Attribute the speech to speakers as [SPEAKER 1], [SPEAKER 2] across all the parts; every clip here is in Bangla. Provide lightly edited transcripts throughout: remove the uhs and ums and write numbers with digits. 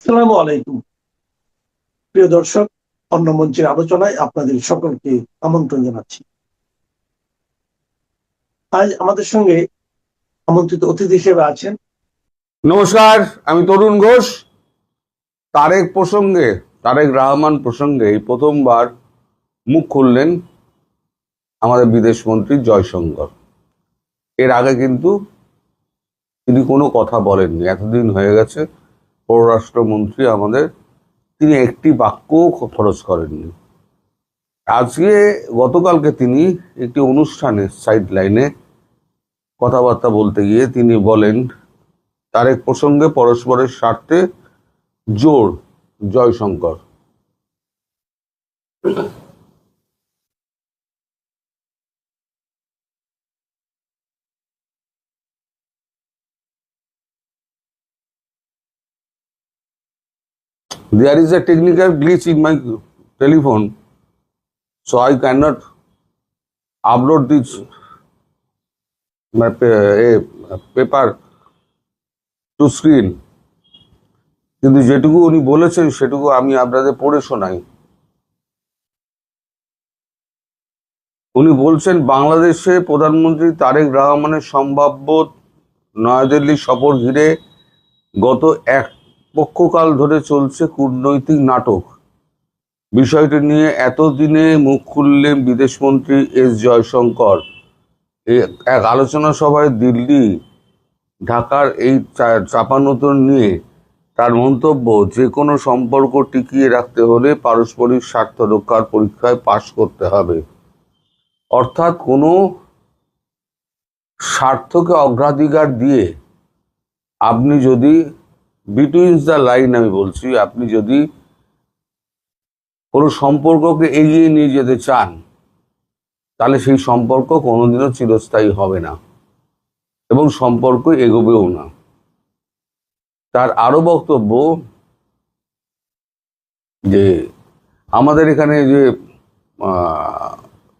[SPEAKER 1] আসসালামু আলাইকুম। প্রিয় দর্শক, অন্য মঞ্চের আলোচনায় আপনাদের সকলকে আমন্ত্রণ জানাচ্ছি। আজ আমাদের সঙ্গে আমন্ত্রিত অতিথি হিসেবে আছেন।
[SPEAKER 2] নমস্কার, আমি তরুণ ঘোষ। তারেক রহমান প্রসঙ্গে এই প্রথমবার মুখ খুললেন আমাদের বিদেশ মন্ত্রী জয়শঙ্কর। এর আগে কিন্তু তিনি কোনো কথা বলেননি। এতদিন হয়ে গেছে পররাষ্ট্রমন্ত্রী আমাদের, তিনি একটি বাক্যও খরচ করেননি। গতকালকে তিনি একটি অনুষ্ঠানে সাইড লাইনে কথাবার্তা বলতে গিয়ে তিনি বলেন, তারেক প্রসঙ্গে পরস্পরের স্বার্থে জোর Jaishankar. There is a technical glitch in my telephone, so I cannot upload this paper to screen. কিন্তু যেটুকু উনি বলেছেন সেটুকু আমি আপনাদের পড়ে শোনাই। উনি বলছেন, বাংলাদেশে প্রধানমন্ত্রী তারেক রহমানের সম্ভাব্য নয়াদিল্লি সফর ঘিরে গত এক পক্ষকাল ধরে চলছে কূটনৈতিক নাটক। বিষয়টি নিয়ে এতদিনে মুখ খুললেন বিদেশমন্ত্রী এস জয়শঙ্কর। এক আলোচনা সভায় দিল্লি ঢাকার এই চাপানোতর নিয়ে তার মন্তব্য, যে কোনো সম্পর্ক টিকিয়ে রাখতে হলে পারস্পরিক স্বার্থ রক্ষার পরীক্ষায় পাশ করতে হবে। অর্থাৎ কোনো স্বার্থকে অগ্রাধিকার দিয়ে আপনি যদি বিটুইন দ্য লাইন, আমি বলছি, আপনি যদি কোনো সম্পর্ককে এগিয়ে নিয়ে যেতে চান তাহলে সেই সম্পর্ক কোনোদিনও চিরস্থায়ী হবে না এবং সম্পর্ক এগোবেও না। তার আরো বক্তব্য যে আমাদের এখানে যে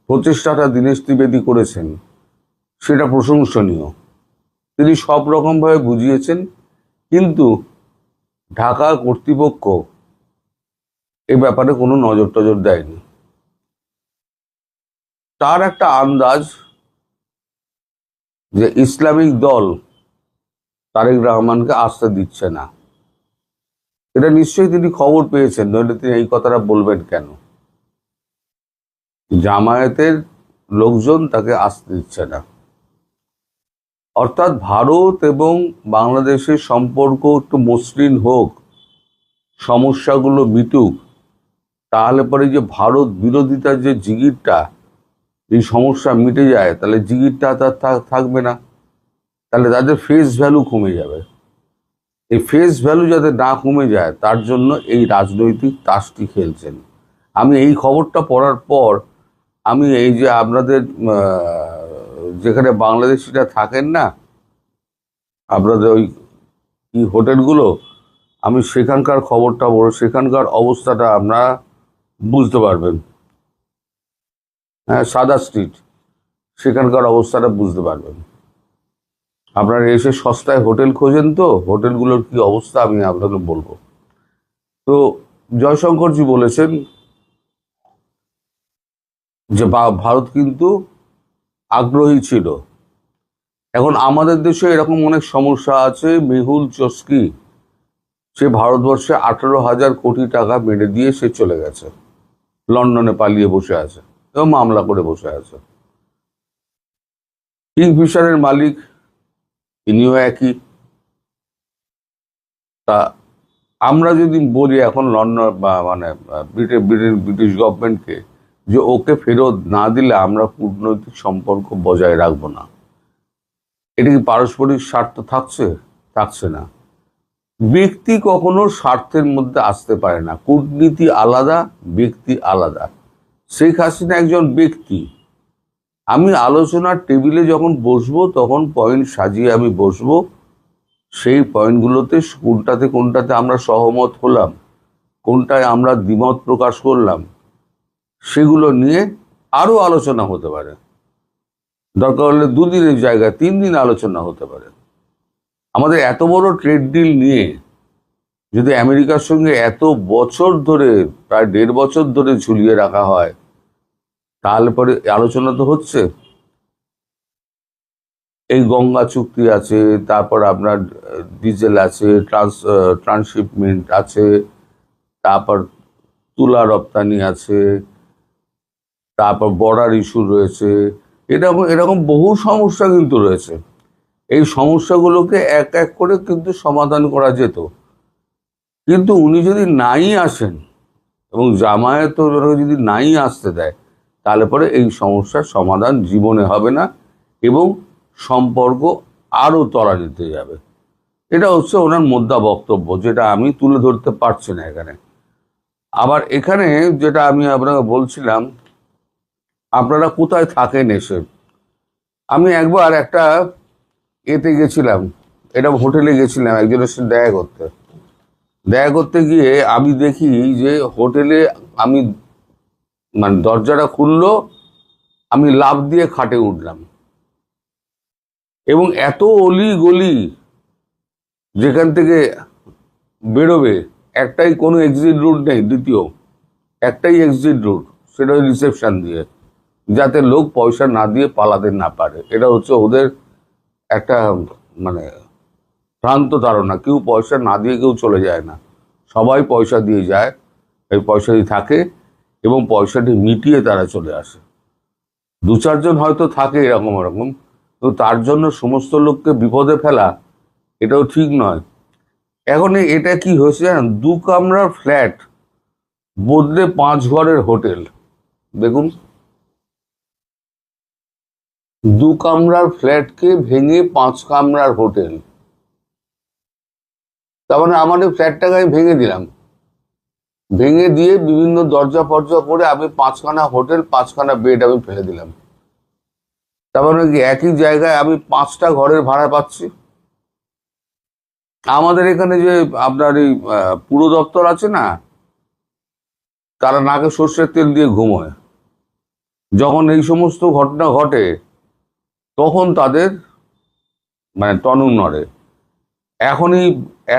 [SPEAKER 2] প্রচেষ্টাটা দীনেশ ত্রিবেদী করেছেন সেটা প্রশংসনীয়। তিনি সব রকমভাবে বুঝিয়েছেন, কিন্তু ঢাকা কর্তৃপক্ষ এ ব্যাপারে কোনো নজর টজর দেয়নি। তার একটা আন্দাজ যে ইসলামিক দল তারেক রহমানকে আস্থা দিচ্ছে না। এটা নিশ্চয়ই তিনি খবর পেয়েছেন, নইলে তিনি এই কথাটা বলবেন কেন? জামায়াতের লোকজন তাকে আস্থা দিচ্ছে না। অর্থাৎ ভারত এবং বাংলাদেশের সম্পর্ক একটু মসৃণ হোক, সমস্যাগুলো মিটুক, তাহলে পরে যে ভারত বিরোধিতার যে জিগিরটা, এই সমস্যা মিটে যায়, তাহলে জিগিরটা তার থাকবে না, তাহলে তাদের ফেস ভ্যালু কমে যাবে। এই ফেস ভ্যালু যাতে না কমে যায় তার জন্য এই রাজনৈতিক তাসটি খেলছেন। আমি এই খবরটা পড়ার পর আমি এই যে আপনাদের যেখানে বাংলাদেশিরা থাকেন না, আপনাদের ওই হোটেলগুলো, আমি সেখানকার খবরটা বড়, সেখানকার অবস্থাটা আপনারা বুঝতে পারবেন। হ্যাঁ, সাদা স্ট্রিট, সেখানকার অবস্থাটা বুঝতে পারবেন। আপনারা এসে সস্তায় হোটেল খোঁজেন, তো হোটেলগুলোর কি অবস্থা আমি আপনাকে বলবো। তো জয়শঙ্করজি বলেছেন যে ভারত কিন্তু আগ্রহী ছিল। এখন আমাদের দেশে এরকম অনেক সমস্যা আছে। মেহুল চস্কি, সে ভারতবর্ষে 18,000 কোটি টাকা মেরে দিয়ে সে চলে গেছে, লন্ডনে পালিয়ে বসে আছে এবং মামলা করে বসে আছে। কিংফিশারের মালিক তিনিও একই। তা আমরা যদি বলি এখন লন্ডন মানে ব্রিটিশ গভর্নমেন্টকে যে ওকে ফেরত না দিলে আমরা কূটনৈতিক সম্পর্ক বজায় রাখবো না, এটা কি পারস্পরিক স্বার্থ থাকছে না। ব্যক্তি কখনো স্বার্থের মধ্যে আসতে পারে না। কূটনীতি আলাদা, ব্যক্তি আলাদা। শেখ হাসিনা একজন ব্যক্তি। আমি আলোচনার টেবিলে যখন বসবো তখন পয়েন্ট সাজিয়ে আমি বসবো, সেই পয়েন্টগুলোতে কোনটাতে আমরা সহমত হলাম, কোনটায় আমরা দ্বিমত প্রকাশ করলাম, সেগুলো নিয়ে আরো আলোচনা হতে পারে। দরকার হলে 2 দিনের জায়গায় 3 দিন আলোচনা হতে পারে। আমাদের এত বড় ট্রেড ডিল নিয়ে যদি আমেরিকার সঙ্গে এত বছর ধরে, প্রায় 1.5 বছর ধরে ঝুলিয়ে রাখা হয়, তাহলে পরে আলোচনা তো হচ্ছে। এই গঙ্গা চুক্তি আছে, তারপর আপনার ডিজেল আছে, ট্রান্সশিপমেন্ট আছে, তারপর তুলা রপ্তানি আছে, তারপর বর্ডার ইস্যু রয়েছে, এরকম এরকম বহু সমস্যা কিন্তু রয়েছে। এই সমস্যাগুলোকে এক এক করে কিন্তু সমাধান করা যেত, কিন্তু উনি যদি নাই আসেন এবং জামায়াত যদি নাই আসতে দেয়, তাহলে পরে এই সমস্যার সমাধান জীবনে হবে না এবং সম্পর্ক আরো তলানিতে যাবে। এটা হচ্ছে ওনার মোদ্দা বক্তব্য, যেটা আমি তুলে ধরতে পারছি না এখানে। আবার এখানে যেটা আমি আপনাকে বলছিলাম, আপনারা কোথায় থাকেন এসে। আমি একবার একটা এতে গেছিলাম, এটা হোটেলে গেছিলাম একজনের সাথে দেখা করতে গিয়ে আমি দেখি যে হোটেলে আমি মানে দরজাটা খুললো, আমি লাফ দিয়ে খাটে উঠলাম এবং এত অলি গলি, যেখান থেকে বেরোবে একটাই, কোনো এক্সিট রুট নেই, দ্বিতীয় একটাই এক্সিট রুট, সেটা ওই রিসেপশন দিয়ে, যাতে লোক পয়সা না দিয়ে পালাতে না পারে। এটা হচ্ছে ওদের একটা মানে ভ্রান্ত ধারণা, কেউ পয়সা না দিয়ে কেউ চলে যায় না, সবাই পয়সা দিয়ে যায়, এই পয়সা দিয়ে থাকে এবং পয়সাটি মিটিয়ে তারা চলে আসে। 2-4 জন হয়তো থাকে এরকম এরকম, তো তার জন্য সমস্ত লোককে বিপদে ফেলা এটাও ঠিক নয়। এখন এটা কি হয়েছে জানেন, 2 কামরার ফ্ল্যাট বদলে 5 ঘরের হোটেল। দেখুন, 2 কামরার ফ্ল্যাটকে ভেঙে 5 কামরার হোটেল। তার মানে আমার এই ফ্ল্যাটটাকে আমি ভেঙে দিলাম, ভেঙে দিয়ে বিভিন্ন দরজা ফরজা করে আমি 5খানা হোটেল, 5খানা বেড আমি ফেলে দিলাম। তার মানে কি একই জায়গায় আমি 5টা ঘরের ভাড়া পাচ্ছি। আমাদের এখানে যে আপনার এই পুর দপ্তর আছে না, তারা নাকে সর্ষের তেল দিয়ে ঘুমোয়। যখন এই সমস্ত ঘটনা ঘটে তখন তাদের মানে টনক নড়ে। এখনই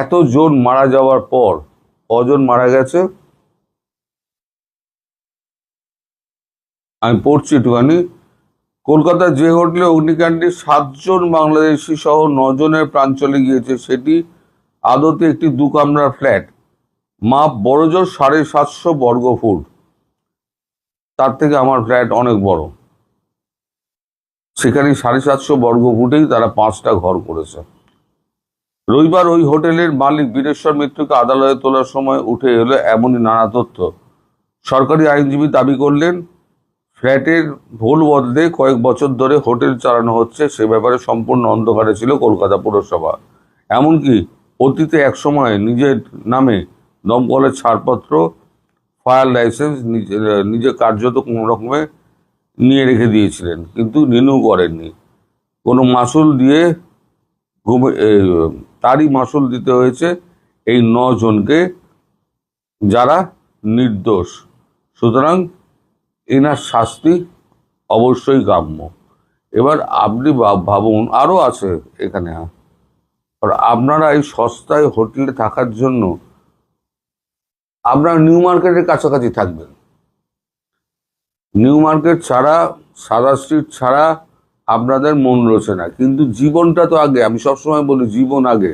[SPEAKER 2] এতজন মারা যাওয়ার পর কজন মারা গেছে আমি পড়ছি একটুখানি। কলকাতার যে হোটেলে অগ্নিকাণ্ডে 7 জন বাংলাদেশি সহ 9 জনের প্রাণ চলে গিয়েছে, সেটি আদতে একটি 2 কামরার ফ্ল্যাট, মাপ বড়জোর 750 বর্গফুট। তার থেকে আমার ফ্ল্যাট অনেক বড়, সেখানে 750 বর্গফুটেই তারা 5টা ঘর করেছে। রবিবার ওই হোটেলের মালিক বীরেশ্বর মিত্রকে আদালতে তোলার সময় উঠে এলো এমনই নানা তথ্য। সরকারি আইনজীবী দাবি করলেন, ফ্ল্যাটের ভুল বদলে কয়েক বছর ধরে হোটেল চালানো হচ্ছে, সে ব্যাপারে সম্পূর্ণ অন্ধকারে ছিল কলকাতা পুরসভা। এমনকি অতীতে একসময় নিজের নামে দমকলের ছাড়পত্র, ফায়ার লাইসেন্স নিজে কার্যত কোনো রকমে নিয়ে রেখে দিয়েছিলেন, কিন্তু রিনিউ করেননি। কোনো মাসুল দিয়ে তারই মাসুল দিতে হয়েছে এই 9 জনকে, যারা নির্দোষ। সুতরাং এনার শাস্তি অবশ্যই কাম্য। এবার আপনি ভাবুন, আরো আছে এখানে, আর আপনারা এই সস্তায় হোটেলে থাকার জন্য আপনারা নিউ মার্কেটের কাছাকাছি থাকবেন। নিউ মার্কেট ছাড়া, সাদা স্ট্রিট ছাড়া আপনাদের মন রয়েছে না, কিন্তু জীবনটা তো আগে। আমি সবসময় বলি জীবন আগে।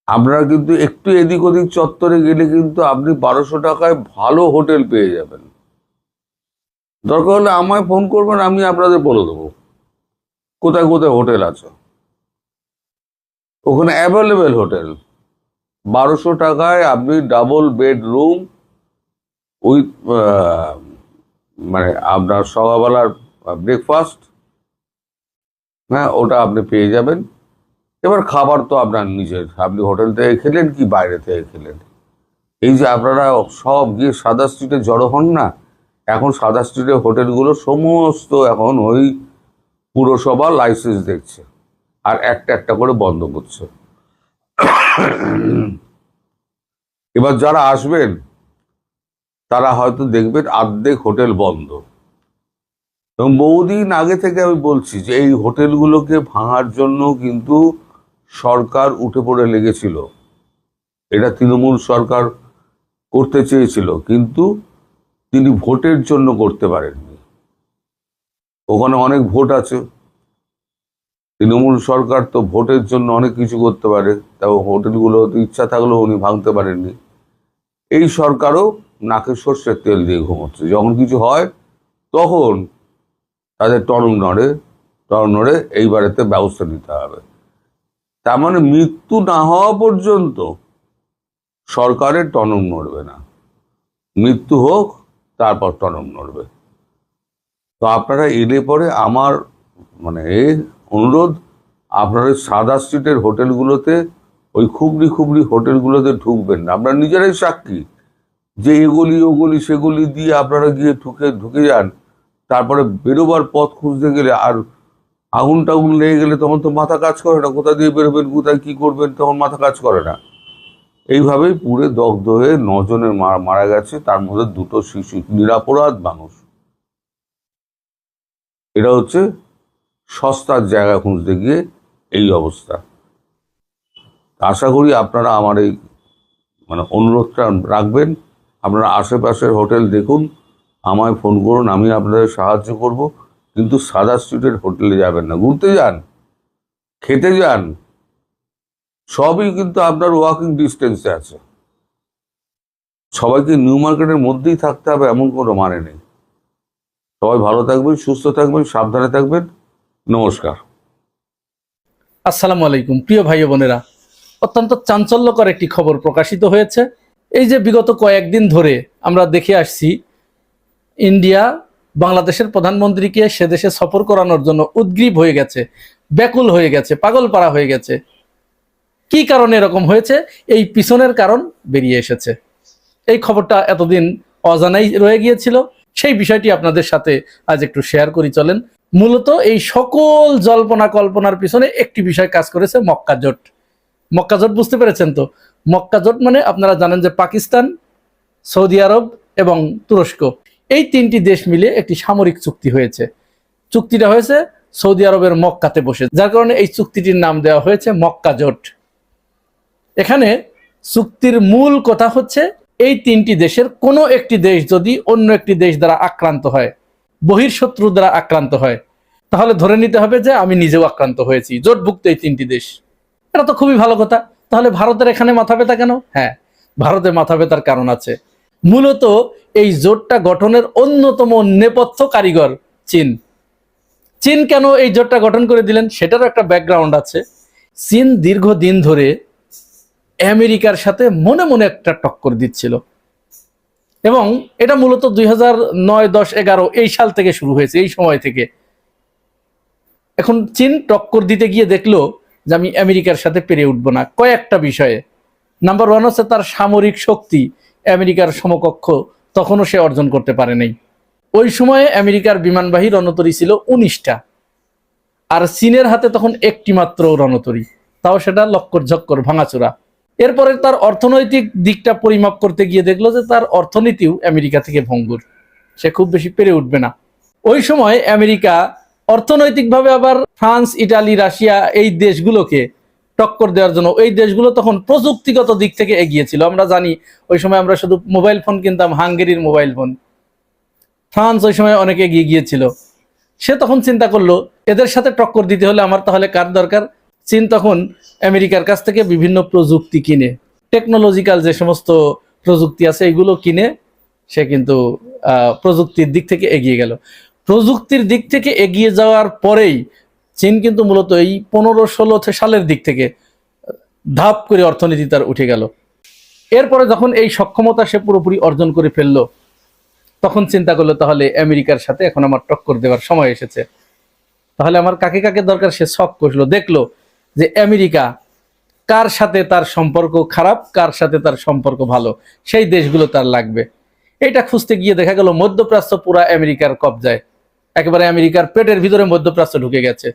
[SPEAKER 2] আপনারা কিন্তু একটু এদিক ওদিক চত্বরে গেলে কিন্তু আপনি 1200 টাকায় ভালো হোটেল পেয়ে যাবেন। দরকার হলে আমায় ফোন করবেন, আমি আপনাদের বলে দেবো কোথায় কোথায় হোটেল আছে। ওখানে অ্যাভেলেবেল হোটেল, 1200 টাকায় আপনি ডাবল বেডরুম উইথ মানে আপনার সকালবেলার ব্রেকফাস্ট, হ্যাঁ ওটা আপনি পেয়ে যাবেন। এবার খাবার তো আপনার নিজের, আপনি হোটেল থেকে খেলেন কি বাইরে থেকে খেলেন। এই যে আপনারা সব গিয়ে সাদা স্ট্রিটে জড়ো হন না, এখন সাদা স্ট্রিটের হোটেলগুলো সমস্ত এখন ওই পুরসভা লাইসেন্স দেখছে আর একটা একটা করে বন্ধ করছে। এবার যারা আসবেন তারা হয়তো দেখবেন অর্ধেক হোটেল বন্ধ। এবং বহুদিন আগে থেকে আমি বলছি যে এই হোটেলগুলোকে ভাঙার জন্য কিন্তু সরকার উঠে পড়ে লেগেছিল। এটা তৃণমূল সরকার করতে চেয়েছিল, কিন্তু তিনি ভোটের জন্য করতে পারেননি। ওখানে অনেক ভোট আছে, তৃণমূল সরকার তো ভোটের জন্য অনেক কিছু করতে পারে, তাও হোটেলগুলো ইচ্ছা থাকলেও উনি ভাঙতে পারেননি। এই সরকারও নাকে সর্ষের তেল দিয়ে ঘুমোচ্ছে, যখন কিছু হয় তখন তাদের টনক নড়ে এইবারেতে ব্যবস্থা নিতে হবে। তার মানে মৃত্যু না হওয়া পর্যন্ত সরকারের টনক নড়বে না, মৃত্যু হোক তারপর টনক নড়বে। তো আপনারা এলে পরে আমার মানে অনুরোধ, আপনারা সাদা স্ট্রিটের হোটেলগুলোতে, ওই খুবড়ি হোটেলগুলোতে ঢুকবেন না। আপনারা নিজেরাই সাক্ষী যে এগুলি ওগুলি সেগুলি দিয়ে আপনারা গিয়ে ঢুকে যান, তারপরে বেরোবার পথ খুঁজতে গেলে আর আগুন টাগুন লেগে গেলে তখন তো মাথা কাজ করে না, কোথা দিয়ে বেরোবেন কোথায় কি করবেন তখন মাথা কাজ করে না। এইভাবেই পুড়ে দগ্ধ হয়ে 9 জনের মারা গেছে, তার মধ্যে 2টো শিশু, নিরাপরাধ মানুষ। এটা হচ্ছে সস্তার জায়গা খুঁজতে গিয়ে এই অবস্থা। আশা করি আপনারা আমার এই অনুরোধটা রাখবেন। আপনারা আশেপাশের হোটেল দেখুন, আমায় ফোন করুন, আমি আপনাদের সাহায্য করব, কিন্তু সাদা স্ট্রিটের হোটেলে যাবেন না। ঘুরতে যান, খেতে যান, সবই কিন্তু আপনার ওয়াকিং ডিস্টেন্সে আছে। সবাইকে নিউ মার্কেটের মধ্যেই থাকতে হবে এমন কোনো মানে নেই। সবাই ভালো থাকবেন, সুস্থ থাকবেন, সাবধানে থাকবেন। নমস্কার।
[SPEAKER 3] আসসালামু আলাইকুম প্রিয় ভাই বোনেরা, অত্যন্ত চাঞ্চল্যকর একটি খবর প্রকাশিত হয়েছে। এই যে বিগত কয়েকদিন ধরে আমরা দেখে আসছি, ইন্ডিয়া বাংলাদেশের প্রধানমন্ত্রীকে সে দেশে সফর করানোর জন্য উদ্গ্রীব হয়ে গেছে, ব্যাকুল হয়ে গেছে, পাগলপাড়া হয়ে গেছে। কি কারণে এরকম হয়েছে, এই পিছনের কারণ বেরিয়ে এসেছে। এই খবরটা এতদিন অজানাই রয়ে গিয়েছিল, সেই বিষয়টি আপনাদের সাথে আজ একটু শেয়ার করি চলেন। মূলত এই সকল জল্পনা কল্পনার পিছনে একটি বিষয় কাজ করেছে, মক্কা জোট। মক্কা জোট বুঝতে পেরেছেন তো? মক্কা জোট মানে আপনারা জানেন যে পাকিস্তান, সৌদি আরব এবং তুরস্ক, এই 3টি দেশ মিলে একটি সামরিক চুক্তি হয়েছে। চুক্তিটা হয়েছে সৌদি আরবের মক্কাতে বসে, যার কারণে এই চুক্তিটির নাম দেওয়া হয়েছে মক্কা জোট। এখানে চুক্তির মূল কথা হচ্ছে, এই 3টি দেশের কোনো একটি দেশ যদি অন্য একটি দেশ দ্বারা আক্রান্ত হয়, বহির্শত্রু দ্বারা আক্রান্ত হয়, তাহলে ধরে নিতে হবে যে আমি নিজেও আক্রান্ত হয়েছি, জোটভুক্ত এই 3টি দেশ। এটা তো খুবই ভালো কথা। তাহলে ভারতের এখানে মাথা ব্যথা কেন? হ্যাঁ, ভারতের মাথা ব্যথার কারণ আছে। মূলত এই জোটটা গঠনের অন্যতম নেপথ্য কারিগর চীন। চীন কেন এই জোটটা গঠন করে দিলেন সেটারও একটা ব্যাকগ্রাউন্ড আছে। চীন দীর্ঘদিন ধরে আমেরিকার সাথে মনে মনে একটা টক্কর দিচ্ছিল, এবং এটা মূলত 2009, 10, 11 এই সাল থেকে শুরু হয়েছে। এই সময় থেকে এখন চীন টক্কর দিতে গিয়ে দেখলো যে আমি আমেরিকার সাথে পেরে উঠবো না কয়েকটা বিষয়ে। নাম্বার 1 হচ্ছে তার সামরিক শক্তি আমেরিকার সমকক্ষ তখনও সে অর্জন করতে পারে নাই। ওই সময়ে আমেরিকার বিমানবাহী রণতরী ছিল 19টা, আর চীনের হাতে তখন একটি মাত্র রণতরী, তাও সেটা লক্কর ঝক্কর ভাঙাচোরা। এরপরে তার অর্থনৈতিক দিকটা পরিমাপ করতে গিয়ে দেখলো যে তার অর্থনীতিও আমেরিকা থেকে ভঙ্গুর, সে খুব বেশি পেরে উঠবে না। ওই সময় আমেরিকা অর্থনৈতিকভাবে আবার ফ্রান্স, ইটালি, রাশিয়া এই দেশগুলোকে টক্কর দেওয়ার জন্য, ওই দেশগুলো তখন প্রযুক্তিগত দিক থেকে এগিয়ে ছিল। আমরা জানি ওই সময় আমরা শুধু মোবাইল ফোন কিনতাম, হাঙ্গেরির মোবাইল ফোন। ফ্রান্স ওই সময় অনেক এগিয়ে গিয়েছিল। সে তখন চিন্তা করলো এদের সাথে টক্কর দিতে হলে আমার তাহলে কার দরকার? চীন তখন আমেরিকার কাছ থেকে বিভিন্ন প্রযুক্তি কিনে, টেকনোলজিক্যাল যে সমস্ত প্রযুক্তি আছে এগুলো কিনে সে কিন্তু প্রযুক্তির দিক থেকে এগিয়ে গেল। প্রযুক্তির দিক থেকে এগিয়ে যাওয়ার পরেই চীন কিন্তু মূলত এই 15-16 সালের দিক থেকে ধাপ করে অর্থনীতি তার উঠে গেল। এরপরে যখন এই সক্ষমতা সে পুরোপুরি অর্জন করে ফেললো, তখন চিন্তা করলো তাহলে আমেরিকার সাথে এখন আমার টক্কর দেওয়ার সময় এসেছে। তাহলে আমার কাকে কাকে দরকার? সে শখ কষলো, দেখলো যে আমেরিকা কার সাথে তার সম্পর্ক খারাপ, কার সাথে তার সম্পর্ক ভালো, সেই দেশগুলো তার লাগবে। এটা খুঁজতে গিয়ে দেখা গেল মধ্যপ্রাচ্য পুরা আমেরিকার কবজায়, একেবারে আমেরিকার পেটের ভিতরে মধ্যপ্রাচ্য ঢুকে গেছে।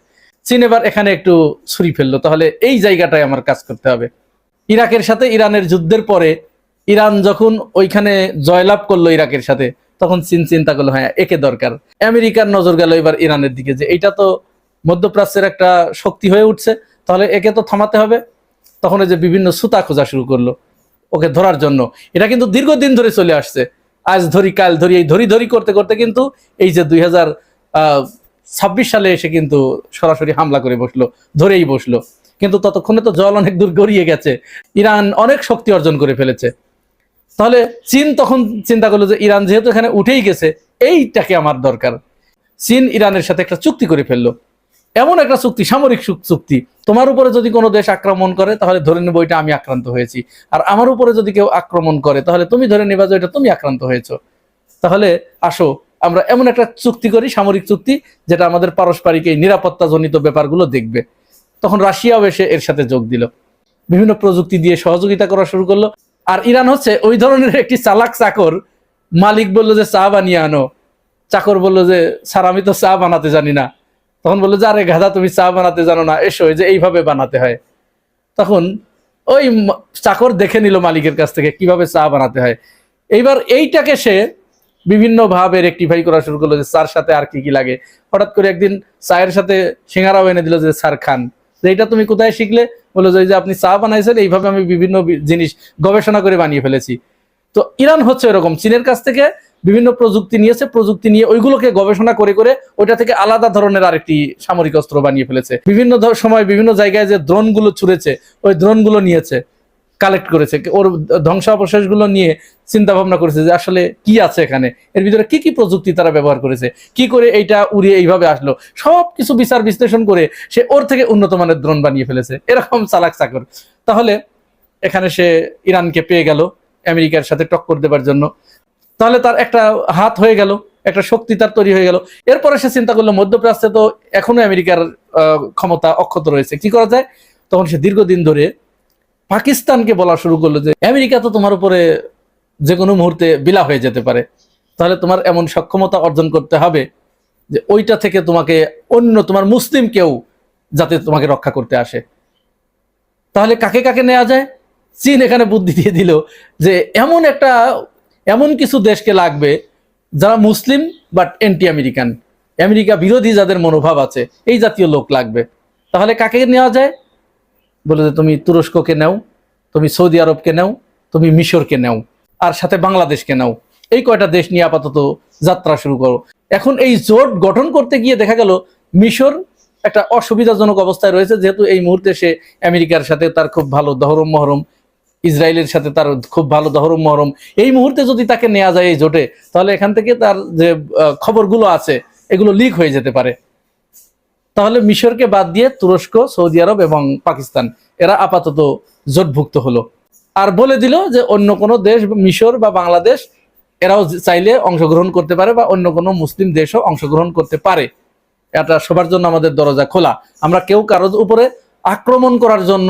[SPEAKER 3] চীন এবার এখানে একটু ছুরি ফেললো, তাহলে এই জায়গাটায় আমার কাজ করতে হবে। ইরাকের সাথে ইরানের যুদ্ধের পরে ইরান যখন ওইখানে জয়লাভ করলো ইরাকের সাথে, তখন চীন চিন্তা করলো হ্যাঁ একে দরকার। আমেরিকার নজর গেল এবার ইরানের দিকে, যে এইটা তো মধ্যপ্রাচ্যের একটা শক্তি হয়ে উঠছে, তাহলে একে তো থামাতে হবে। তখন এই যে বিভিন্ন সুতা খোঁজা শুরু করলো, ওকে ধরার জন্য। এটা কিন্তু দীর্ঘদিন ধরে চলে আসছে, আজ ধরি কাল ধরি, এই ধরি ধরি করতে করতে কিন্তু এই যে 2026 সালে এসে কিন্তু সরাসরি হামলা করে বসলো, ধরেই বসলো। কিন্তু ততক্ষণে তো জল অনেক দূর গড়িয়ে গেছে, ইরান অনেক শক্তি অর্জন করে ফেলেছে। তাহলে চীন তখন চিন্তা করলো যে ইরান যেহেতু এখানে উঠেই গেছে, এইটাকে আমার দরকার। চীন ইরানের সাথে একটা চুক্তি করে ফেললো, এমন একটা চুক্তি, সামরিক চুক্তি, তোমার উপরে যদি কোনো দেশ আক্রমণ করে তাহলে ধরে নেবো এটা আমি আক্রান্ত হয়েছি, আর আমার উপরে যদি কেউ আক্রমণ করে তাহলে তুমি ধরে নেবা যে এটা তুমি আক্রান্ত হয়েছো। তাহলে আসো আমরা এমন একটা চুক্তি করি, সামরিক চুক্তি, যেটা আমাদের পারস্পরিক এই নিরাপত্তা জনিত ব্যাপারগুলো দেখবে। তখন রাশিয়াও এসে এর সাথে যোগ দিল, বিভিন্ন প্রযুক্তি দিয়ে সহযোগিতা করা শুরু করলো। আর ইরান হচ্ছে ওই ধরনের একটি চালাক চাকর। মালিক বললো যে চা বানিয়ে আনো, চাকর বললো যে স্যার আমি তো চা বানাতে জানি না। তখন বললো যে আরে গাধা, তুমি চা বানাতে জানো না, এসো যে এইভাবে বানাতে হয়। তখন ওই চাকর দেখে নিল মালিকের কাছ থেকে কিভাবে চা বানাতে হয়। এইবার এইটাকে সে বিভিন্ন ভাবে রেকটিফাই করা শুরু করলো যে চার সাথে আর কি কি লাগে। হঠাৎ করে একদিন চায়ের সাথে সিঙ্গারাও এনে দিল যে স্যার খান, যে এটা তুমি কোথায় শিখলে? বললো যে আপনি চা বানাইছেন, এইভাবে আমি বিভিন্ন জিনিস গবেষণা করে বানিয়ে ফেলেছি। তো ইরান হচ্ছে এরকম, চীনের কাছ থেকে বিভিন্ন প্রযুক্তি নিয়েছে, প্রযুক্তি নিয়ে ওইগুলোকে গবেষণা করে করে ওইটা থেকে আলাদা ধরনের আরেকটি সামরিক অস্ত্র বানিয়ে ফেলেছে। বিভিন্ন সময় বিভিন্ন জায়গায় যে দ্রোনগুলো ছুড়েছে, ওই দ্রোনগুলো নিয়েছে, কালেক্ট করেছে, ওর ধ্বংসাবশেষগুলো নিয়ে চিন্তা ভাবনা করেছে যে আসলে কি আছে এখানে, এর ভিতরে কি কি প্রযুক্তি তারা ব্যবহার করেছে, কি করে এইটা উড়িয়ে এইভাবে আসলো, সবকিছু বিচার বিশ্লেষণ করে সে ওর থেকে উন্নত মানের দ্রোন বানিয়ে ফেলেছে। এরকম চালাক চাকর। তাহলে এখানে সে ইরানকে পেয়ে গেল আমেরিকার সাথে টক্কর দেবার জন্য। তাহলে তার একটা হাত হয়ে গেল, একটা শক্তি তার তৈরি হয়ে গেল। এরপরে সে চিন্তা করলো মধ্যপ্রাচ্যে তো এখনো আমেরিকার ক্ষমতা অক্ষত রয়েছে, কি করা যায়? তখন সে দীর্ঘদিন ধরে পাকিস্তানকে বলা শুরু করলো যে আমেরিকা তো তোমার উপরে যে কোনো মুহূর্তে বিলা হয়ে যেতে পারে, তাহলে তোমার এমন সক্ষমতা অর্জন করতে হবে যে ওইটা থেকে তোমাকে অন্য তোমার মুসলিম কেউ যাতে তোমাকে রক্ষা করতে আসে। তাহলে কাকে কাকে নেওয়া যায়? চীন এখানে বুদ্ধি দিয়ে দিল যে এমন কিছু দেশকে লাগবে যারা মুসলিম বাট এন্টি আমেরিকান, আমেরিকা বিরোধী যাদের মনোভাব আছে, এই জাতীয় লোক লাগবে। তাহলে কাকে নেওয়া যায়? বলে যে তুমি তুরস্ককে নাও, তুমি সৌদি আরবকে নাও, তুমি মিশরকে নাও, আর সাথে বাংলাদেশকে নাও। এই কয়টা দেশ নিয়ে আপাতত যাত্রা শুরু করো। এখন এই জোট গঠন করতে গিয়ে দেখা গেল মিশর একটা অসুবিধাজনক অবস্থায় রয়েছে, যেহেতু এই মুহূর্তে সে আমেরিকার সাথে তার খুব ভালো দহরম মহরম, ইসরায়েলের সাথে তার খুব ভালো দহরম মহরম। এই মুহূর্তে যদি তাকে নেওয়া যায় এই জোটে, তাহলে এখান থেকে তার যে খবরগুলো আছে এগুলো লিক হয়ে যেতে পারে। তাহলে মিশরকে বাদ দিয়ে তুরস্ক, সৌদি আরব এবং পাকিস্তান এরা আপাতত জোটভুক্ত হলো। আর বলে দিল যে অন্য কোনো দেশ, মিশর বা বাংলাদেশ, এরাও চাইলে অংশগ্রহণ করতে পারে, বা অন্য কোনো মুসলিম দেশও অংশগ্রহণ করতে পারে। এটা সবার জন্য আমাদের দরজা খোলা। আমরা কেউ কারোর উপরে আক্রমণ করার জন্য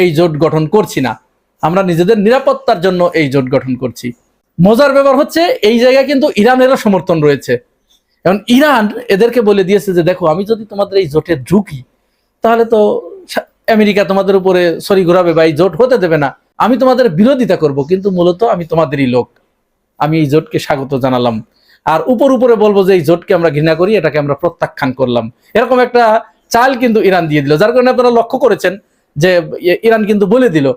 [SPEAKER 3] এই জোট গঠন করছি না, আমরা নিজেদের নিরাপত্তার জন্য এই জোট গঠন করছি। মজার ব্যাপার হচ্ছে এই জায়গায় কিন্তু ইরানেরও সমর্থন রয়েছে। এখন ইরান এদেরকে বলে দিয়েছে যে দেখো, আমি যদি তোমাদের এই জোটে ঢুকি তাহলে তো আমেরিকা তোমাদের উপরে ছড়ি ঘোরাবে বা এই জোট হতে দেবে না। আমি তোমাদের বিরোধিতা করব, কিন্তু মূলত আমি তোমাদেরই লোক, আমি এই জোটকে স্বাগত জানালাম। আর উপরে বলবো যে এই জোটকে আমরা ঘৃণা করি, এটাকে আমরা প্রত্যাখ্যান করলাম। এরকম একটা চাল কিন্তু ইরান দিয়ে দিল, যার কারণে আপনারা লক্ষ্য করেছেন যে ইরান কিন্তু বলে দিল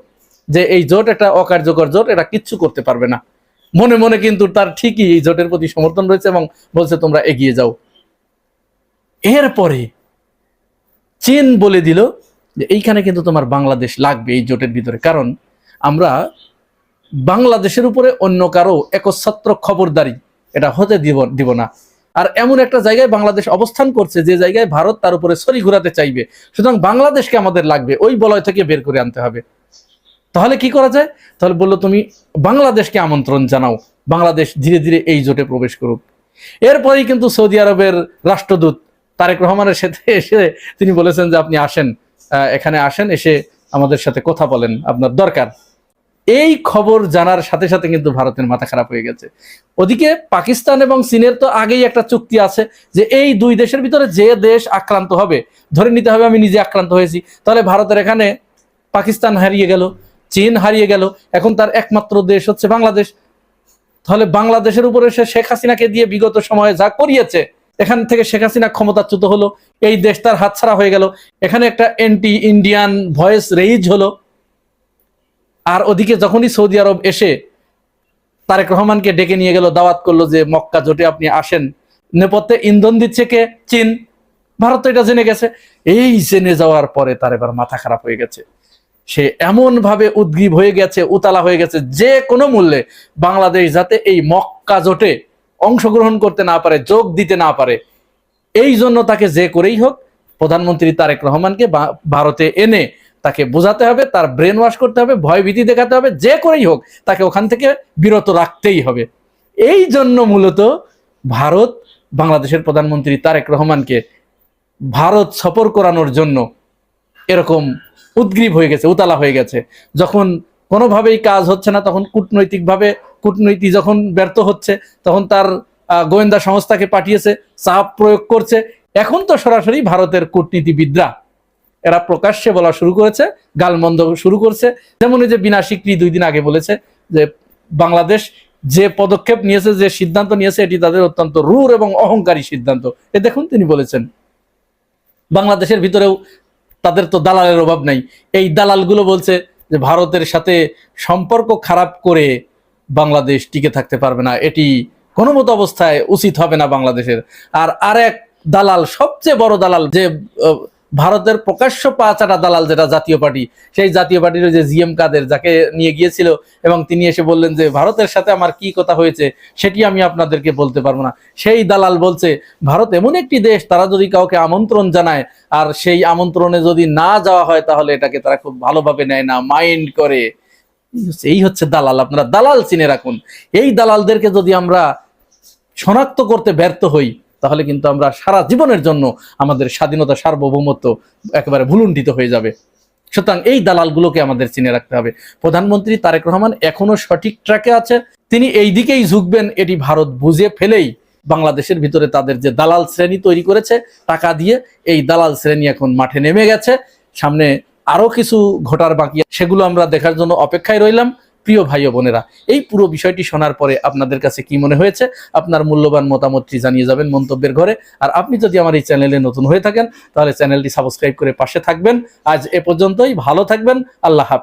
[SPEAKER 3] যে এই জোট একটা অকার্যকর জোট, এটা কিচ্ছু করতে পারবে না। মনে মনে কিন্তু তার ঠিকই এই জোটের প্রতি সমর্থন রয়েছে এবং বলছে তোমরা এগিয়ে যাও। এরপরে চীন বলে দিল যে এইখানে কিন্তু তোমার বাংলাদেশ লাগবে এই জোটের ভিতরে, কারণ বাংলাদেশের উপরে অন্য কারো একচ্ছত্র খবরদারি এটা হতে দিব না। আর এমন একটা জায়গায় বাংলাদেশ অবস্থান করছে যে জায়গায় ভারত তার উপরে ছড়ি ঘোরাতে চাইবে, সুতরাং বাংলাদেশকে আমাদের লাগবে, ওই বলয় থেকে বের করে আনতে হবে। তাহলে কি করা যায়? তাহলে বললো তুমি বাংলাদেশকে আমন্ত্রণ জানাও, বাংলাদেশ ধীরে ধীরে এই জোটে প্রবেশ করুক। এরপরেই কিন্তু সৌদি আরবের রাষ্ট্রদূত তারেক রহমানের সাথে এসে তিনি বলেছেন যে আপনি আসেন, এখানে আসেন, এসে আমাদের সাথে কথা বলেন, আপনার দরকার। এই খবর জানার সাথে সাথে কিন্তু ভারতের মাথা খারাপ হয়ে গেছে। ওদিকে পাকিস্তান এবং চীনের তো আগেই একটা চুক্তি আছে যে এই দুই দেশের ভিতরে যে দেশ আক্রান্ত হবে, ধরে নিতে হবে আমি নিজে আক্রান্ত হয়েছি, তাহলে ভারতের এখানে পাকিস্তান হারিয়ে গেল, চীন হারিয়ে গেল, এখন তার একমাত্র দেশ হচ্ছে বাংলাদেশ। তাহলে বাংলাদেশের উপরে সে শেখ হাসিনাকে দিয়ে বিগত সময়ে যা করিয়েছে, এখান থেকে শেখ হাসিনা ক্ষমতাচ্যুত হলো, এই দেশ তার হাতছাড়া হয়ে গেল। এখানে একটা অ্যান্টি ইন্ডিয়ান ভয়েস রেইজ হলো। আর ওদিকে যখনই সৌদি আরব এসে তারেক রহমানকে ডেকে নিয়ে গেল, দাওয়াত করলো যে মক্কা জোটে আপনি আসেন, নেপথ্যে ইন্ধন দিচ্ছে কে? চীন। ভারত তো এটা জেনে গেছে। এই জেনে যাওয়ার পরে তার এবার মাথা খারাপ হয়ে গেছে। সে এমন ভাবে উদ্গ্রীব হয়ে গেছে, উতালা হয়ে গেছে, যে কোনো মূল্যে বাংলাদেশ যাতে এই মক্কা জোটে অংশগ্রহণ করতে না পারে, যোগ দিতে না পারে, এই জন্য তাকে যে করেই হোক প্রধানমন্ত্রী তারেক রহমানকে ভারতে এনে তাকে বোঝাতে হবে, তার ব্রেন ওয়াশ করতে হবে, ভয়ভীতি দেখাতে হবে, যে করেই হোক তাকে ওখান থেকে বিরত রাখতেই হবে। এই জন্য মূলত ভারত বাংলাদেশের প্রধানমন্ত্রী তারেক রহমানকে ভারত সফর করানোর জন্য এরকম উদ্গ্রীব হয়ে গেছে, উতালা হয়ে গেছে। যখন কোনোভাবেই কাজ হচ্ছে না, তখন কূটনৈতিক যখন ব্যর্থ হচ্ছে, তখন তার গোয়েন্দা সংস্থাকে পাঠিয়েছে, চাপ প্রয়োগ করছে। এখন তো সরাসরি ভারতের কূটনীতিবিদরা এরা প্রকাশ্যে বলা শুরু করেছে, গালমন্দ শুরু করছে। যেমন এই যে বিনা সিকরি 2 দিন আগে বলেছে যে বাংলাদেশ যে পদক্ষেপ নিয়েছে, যে সিদ্ধান্ত নিয়েছে, এটি তাদের অত্যন্ত রূঢ় এবং অহংকারী সিদ্ধান্ত। এ দেখুন, তিনি বলেছেন বাংলাদেশের ভিতরেও তাদের তো দালালের অভাব নাই। এই দালালগুলো বলছে যে ভারতের সাথে সম্পর্ক খারাপ করে বাংলাদেশ টিকে থাকতে পারবে না, এটি কোনো মতো অবস্থায় উচিত হবে না বাংলাদেশের। আর এক দালাল, সবচেয়ে বড় দালাল, যে ভারতের প্রকাশ্য পা চাটা দালাল, যেটা জাতীয় পার্টি, সেই জাতীয় পার্টির যে জিএম কাদের, যাকে নিয়ে গিয়েছিল এবং তিনি এসে বললেন যে ভারতের সাথে আমার কি কথা হয়েছে সেটি আমি আপনাদেরকে বলতে পারবো না। সেই দালাল বলছে ভারত এমন একটি দেশ, তারা যদি কাউকে আমন্ত্রণ জানায় আর সেই আমন্ত্রণে যদি না যাওয়া হয় তাহলে এটাকে তারা খুব ভালোভাবে নেয় না, মাইন্ড করে। এই হচ্ছে দালাল। আপনারা দালাল চিনে রাখুন। এই দালালদেরকে যদি আমরা শনাক্ত করতে ব্যর্থ হই তাহলে কিন্তু আমরা সারা জীবনের জন্য আমাদের স্বাধীনতা, সার্বভৌমত্ব একেবারে ভুলুণ্ঠিত হয়ে যাবে। সুতরাং এই দালালগুলোকে আমাদের চিনে রাখতে হবে। প্রধানমন্ত্রী তারেক রহমান এখনো সঠিক ট্র্যাকে আছে, তিনি এই দিকেই ঝুঁকবেন এটি ভারত বুঝে ফেলেই বাংলাদেশের ভিতরে তাদের যে দালাল শ্রেণী তৈরি করেছে টাকা দিয়ে, এই দালাল শ্রেণী এখন মাঠে নেমে গেছে। সামনে আরো কিছু ঘটার বাকি, সেগুলো আমরা দেখার জন্য অপেক্ষায় রইলাম। প্রিয় ভাই ও বোনেরা, এই পুরো বিষয়টি শোনার পরে আপনাদের কাছে কি মনে হয়েছে? আপনার মূল্যবান মতামতটি জানিয়ে যাবেন মন্তব্যের ঘরে। আর আপনি যদি আমার এই চ্যানেলে নতুন হয়ে থাকেন তাহলে চ্যানেলটি সাবস্ক্রাইব করে পাশে থাকবেন। আজ এ পর্যন্তই, ভালো থাকবেন, আল্লাহ হাফেজ।